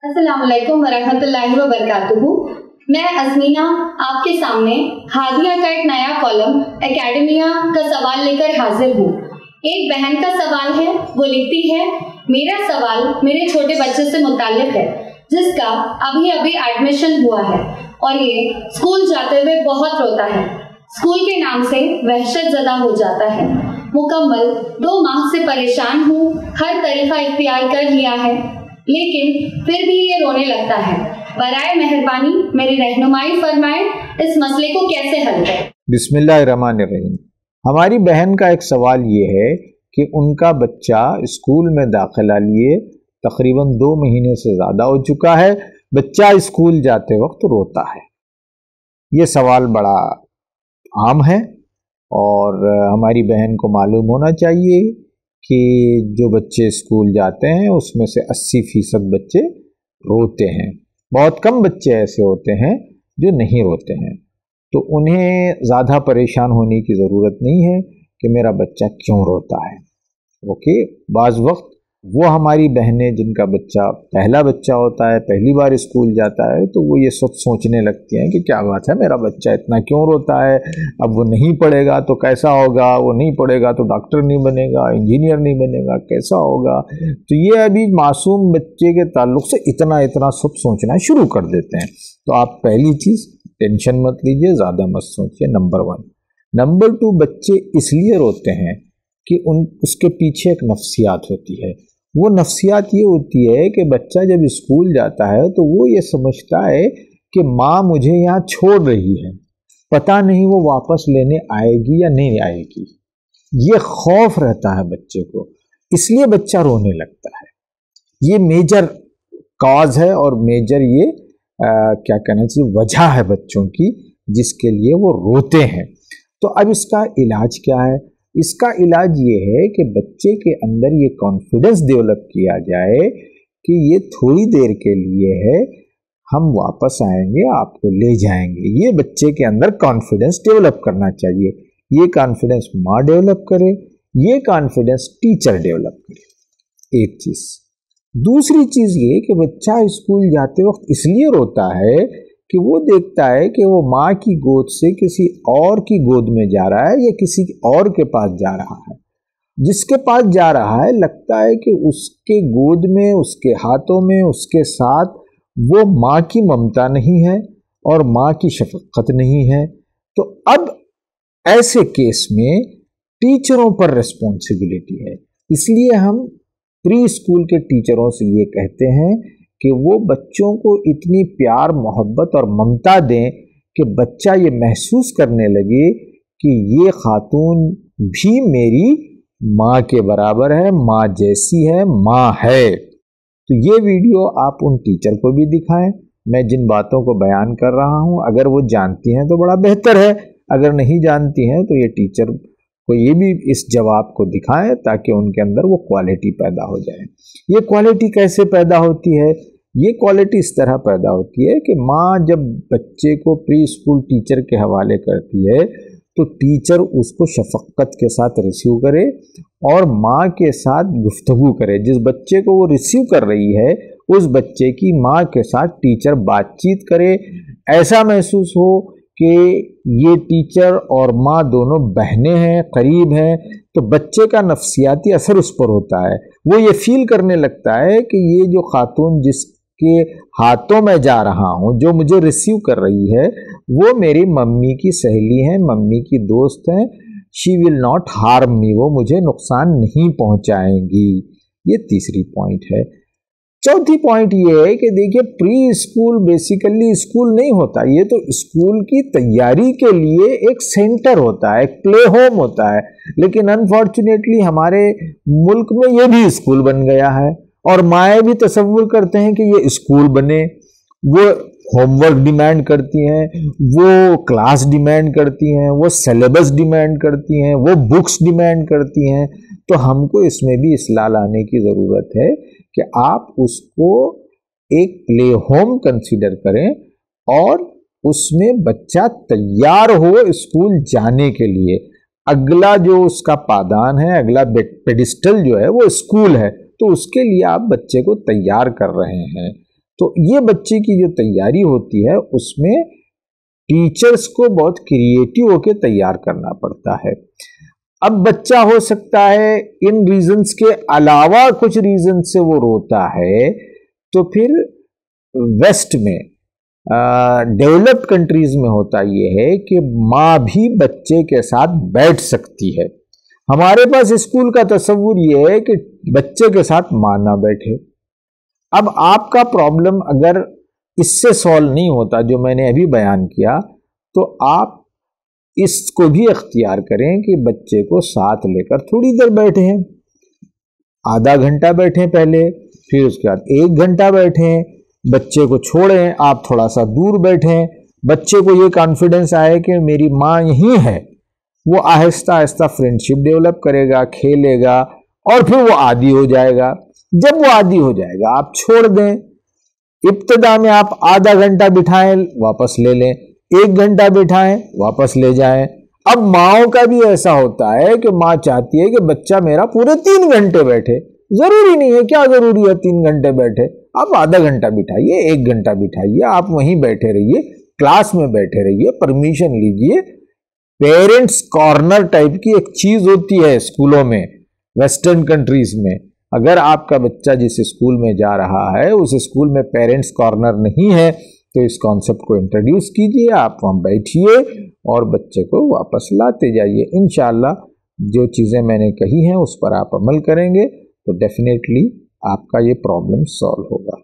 अस्सलामुअलैकुम वरहमतुल्लाहि वबरकातुहू। मैं अज़मीना आपके सामने हादिया का एक नया कॉलम एकेडमिया का सवाल लेकर हाजिर हूँ। एक बहन का सवाल है, वो लिखती है, मेरा सवाल मेरे छोटे बच्चे से मुताल्लिक है जिसका अभी अभी एडमिशन हुआ है और ये स्कूल जाते हुए बहुत रोता है। स्कूल के नाम से वहशत ज़दा हो जाता है। मुकम्मल 2 माह से परेशान हूँ, हर तरीका इख्तियार कर लिया है लेकिन फिर भी ये रोने लगता है। बराए मेहरबानी मेरी रहनुमाई फरमाए, इस मसले को कैसे हल करें। बिस्मिल्लाहिर्रहमानिर्रहीम। हमारी बहन का एक सवाल ये है कि उनका बच्चा स्कूल में दाखिला लिए तकरीबन 2 महीने से ज़्यादा हो चुका है। बच्चा स्कूल जाते वक्त रोता है। ये सवाल बड़ा आम है और हमारी बहन को मालूम होना चाहिए कि जो बच्चे स्कूल जाते हैं उसमें से 80% बच्चे रोते हैं। बहुत कम बच्चे ऐसे होते हैं जो नहीं रोते हैं। तो उन्हें ज़्यादा परेशान होने की ज़रूरत नहीं है कि मेरा बच्चा क्यों रोता है। ओके, बाज़ वक्त वो हमारी बहनें जिनका बच्चा पहला बच्चा होता है, पहली बार स्कूल जाता है, तो वो ये सब सोचने लगती हैं कि क्या बात है, मेरा बच्चा इतना क्यों रोता है, अब वो नहीं पढ़ेगा तो कैसा होगा, वो नहीं पढ़ेगा तो डॉक्टर नहीं बनेगा, इंजीनियर नहीं बनेगा, कैसा होगा। तो ये अभी मासूम बच्चे के ताल्लुक से इतना इतना सब सोचना शुरू कर देते हैं। तो आप पहली चीज़ टेंशन मत लीजिए, ज़्यादा मत सोचिए, नंबर 1। नंबर 2, बच्चे इसलिए रोते हैं कि उसके पीछे एक नफ्सियात होती है। वो नफ्सियात ये होती है कि बच्चा जब स्कूल जाता है तो वो ये समझता है कि माँ मुझे यहाँ छोड़ रही है, पता नहीं वो वापस लेने आएगी या नहीं आएगी। ये खौफ रहता है बच्चे को, इसलिए बच्चा रोने लगता है। ये मेजर कॉज है और मेजर ये क्या कहना चाहिए वजह है बच्चों की जिसके लिए वो रोते हैं। तो अब इसका इलाज क्या है? इसका इलाज ये है कि बच्चे के अंदर ये कॉन्फिडेंस डेवलप किया जाए कि ये थोड़ी देर के लिए है, हम वापस आएंगे, आपको ले जाएंगे। ये बच्चे के अंदर कॉन्फिडेंस डेवलप करना चाहिए। ये कॉन्फिडेंस माँ डेवलप करे, ये कॉन्फिडेंस टीचर डेवलप करे। एक चीज़। दूसरी चीज़ ये कि बच्चा स्कूल जाते वक्त इसलिए रोता है कि वो देखता है कि वो माँ की गोद से किसी और की गोद में जा रहा है या किसी और के पास जा रहा है। जिसके पास जा रहा है लगता है कि उसके गोद में, उसके हाथों में, उसके साथ वो माँ की ममता नहीं है और माँ की शफकत नहीं है। तो अब ऐसे केस में टीचरों पर रिस्पॉन्सिबिलिटी है। इसलिए हम प्री स्कूल के टीचरों से ये कहते हैं कि वो बच्चों को इतनी प्यार, मोहब्बत और ममता दें कि बच्चा ये महसूस करने लगे कि ये खातून भी मेरी माँ के बराबर है, माँ जैसी है, माँ है। तो ये वीडियो आप उन टीचर को भी दिखाएं। मैं जिन बातों को बयान कर रहा हूँ अगर वो जानती हैं तो बड़ा बेहतर है, अगर नहीं जानती हैं तो ये टीचर को ये भी इस जवाब को दिखाएं ताकि उनके अंदर वो क्वालिटी पैदा हो जाए। ये क्वालिटी कैसे पैदा होती है? ये क्वालिटी इस तरह पैदा होती है कि माँ जब बच्चे को प्री स्कूल टीचर के हवाले करती है तो टीचर उसको शफकत के साथ रिसीव करे और माँ के साथ गुफ्तगू करे। जिस बच्चे को वो रिसीव कर रही है उस बच्चे की माँ के साथ टीचर बातचीत करे, ऐसा महसूस हो कि ये टीचर और माँ दोनों बहनें हैं, करीब हैं। तो बच्चे का नफ्सियाती असर उस पर होता है। वो ये फील करने लगता है कि ये जो खातून जिसके हाथों में जा रहा हूँ, जो मुझे रिसीव कर रही है, वो मेरी मम्मी की सहेली है, मम्मी की दोस्त है। शी विल नॉट हार्म मी, वो मुझे नुकसान नहीं पहुँचाएंगी। ये तीसरी पॉइंट है। चौथी पॉइंट ये है कि देखिए प्री स्कूल बेसिकली स्कूल नहीं होता, ये तो स्कूल की तैयारी के लिए एक सेंटर होता है, एक प्ले होम होता है। लेकिन अनफॉर्चुनेटली हमारे मुल्क में ये भी स्कूल बन गया है और माएँ भी तसव्वुर करते हैं कि ये स्कूल बने। वो होमवर्क डिमांड करती हैं, वो क्लास डिमांड करती हैं, वो सिलेबस डिमांड करती हैं, वो बुक्स डिमांड करती हैं। तो हमको इसमें भी इस्लाह लाने की ज़रूरत है कि आप उसको एक प्ले होम कंसीडर करें और उसमें बच्चा तैयार हो स्कूल जाने के लिए। अगला जो उसका पादान है, अगला पेडिस्टल जो है वो स्कूल है, तो उसके लिए आप बच्चे को तैयार कर रहे हैं। तो ये बच्चे की जो तैयारी होती है उसमें टीचर्स को बहुत क्रिएटिव होकर तैयार करना पड़ता है। अब बच्चा हो सकता है इन रीजंस के अलावा कुछ रीजन से वो रोता है, तो फिर वेस्ट में डेवलप्ड कंट्रीज में होता ये है कि माँ भी बच्चे के साथ बैठ सकती है। हमारे पास स्कूल का तस्वुर ये है कि बच्चे के साथ माँ ना बैठे। अब आपका प्रॉब्लम अगर इससे सॉल्व नहीं होता जो मैंने अभी बयान किया, तो आप इसको भी अख्तियार करें कि बच्चे को साथ लेकर थोड़ी देर बैठें, आधा घंटा बैठें पहले, फिर उसके बाद 1 घंटा बैठें, बच्चे को छोड़ें, आप थोड़ा सा दूर बैठें, बच्चे को ये कॉन्फिडेंस आए कि मेरी माँ यहीं है, वो आहिस्ता आहिस्ता फ्रेंडशिप डेवलप करेगा, खेलेगा और फिर वो आदी हो जाएगा। जब वो आदी हो जाएगा आप छोड़ दें। इब्तिदा में आप आधा घंटा बिठाएं, वापस ले लें, 1 घंटा बिठाएं, वापस ले जाएं। अब माओ का भी ऐसा होता है कि माँ चाहती है कि बच्चा मेरा पूरे 3 घंटे बैठे। जरूरी नहीं है, क्या जरूरी है 3 घंटे बैठे, आप आधा घंटा बिठाइए, 1 घंटा बिठाइए, आप वहीं बैठे रहिए, क्लास में बैठे रहिए, परमिशन लीजिए। पेरेंट्स कॉर्नर टाइप की एक चीज होती है स्कूलों में, वेस्टर्न कंट्रीज में। अगर आपका बच्चा जिस स्कूल में जा रहा है उस स्कूल में पेरेंट्स कॉर्नर नहीं है, तो इस कॉन्सेप्ट को इंट्रोड्यूस कीजिए, आप वहाँ बैठिए और बच्चे को वापस लाते जाइए। इंशाअल्लाह जो चीज़ें मैंने कही हैं उस पर आप अमल करेंगे तो डेफिनेटली आपका ये प्रॉब्लम सॉल्व होगा।